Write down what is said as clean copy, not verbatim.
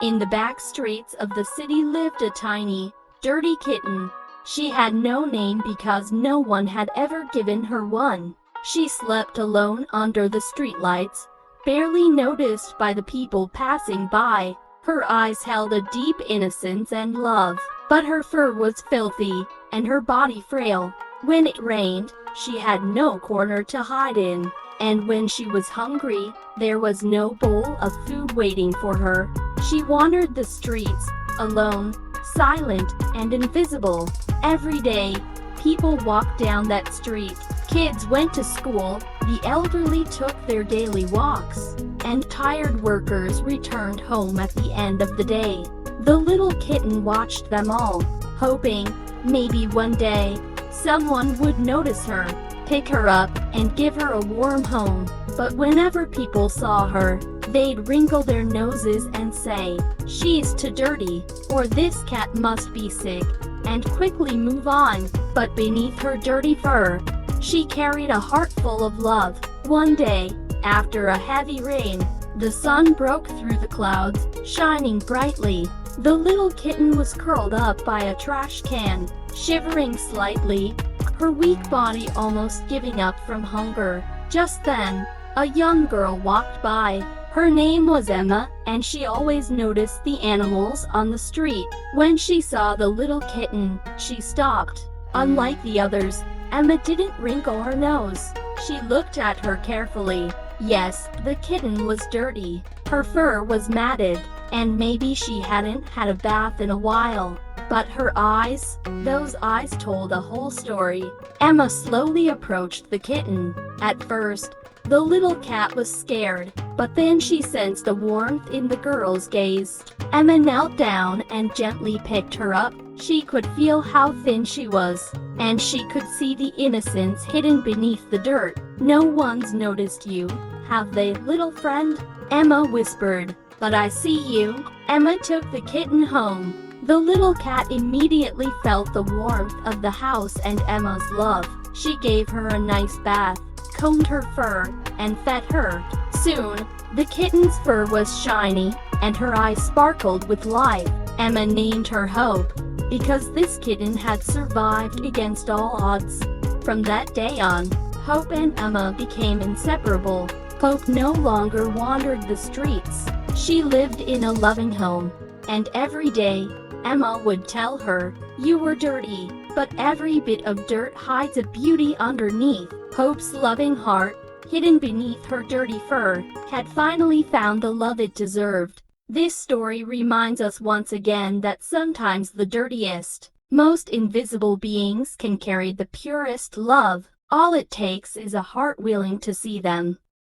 In the back streets of the city lived a tiny, dirty kitten. She had no name because no one had ever given her one. She slept alone under the streetlights, barely noticed by the people passing by. Her eyes held a deep innocence and love, but her fur was filthy, and her body frail. When it rained, she had no corner to hide in, and when she was hungry, there was no bowl of food waiting for her. She wandered the streets, alone, silent, and invisible. Every day, people walked down that street. Kids went to school, the elderly took their daily walks, and tired workers returned home at the end of the day. The little kitten watched them all, hoping, maybe one day, someone would notice her, pick her up, and give her a warm home. But whenever people saw her, they'd wrinkle their noses and say, "She's too dirty," or "This cat must be sick," and quickly move on. But beneath her dirty fur, she carried a heart full of love. One day, after a heavy rain, the sun broke through the clouds, shining brightly. The little kitten was curled up by a trash can, shivering slightly, her weak body almost giving up from hunger. Just then, a young girl walked by. Her name was Emma, and she always noticed the animals on the street. When she saw the little kitten, she stopped. Unlike the others, Emma didn't wrinkle her nose. She looked at her carefully. Yes, the kitten was dirty. Her fur was matted, and maybe she hadn't had a bath in a while. But her eyes, those eyes told a whole story. Emma slowly approached the kitten. At first, the little cat was scared, but then she sensed a warmth in the girl's gaze. Emma knelt down and gently picked her up. She could feel how thin she was, and she could see the innocence hidden beneath the dirt. "No one's noticed you, have they, little friend?" Emma whispered. "But I see you." Emma took the kitten home. The little cat immediately felt the warmth of the house and Emma's love. She gave her a nice bath, combed her fur, and fed her. Soon, the kitten's fur was shiny, and her eyes sparkled with life. Emma named her Hope, because this kitten had survived against all odds. From that day on, Hope and Emma became inseparable. Hope no longer wandered the streets. She lived in a loving home, and every day, Emma would tell her, "You were dirty, but every bit of dirt hides a beauty underneath." Hope's loving heart, hidden beneath her dirty fur, had finally found the love it deserved. This story reminds us once again that sometimes the dirtiest, most invisible beings can carry the purest love. All it takes is a heart willing to see them.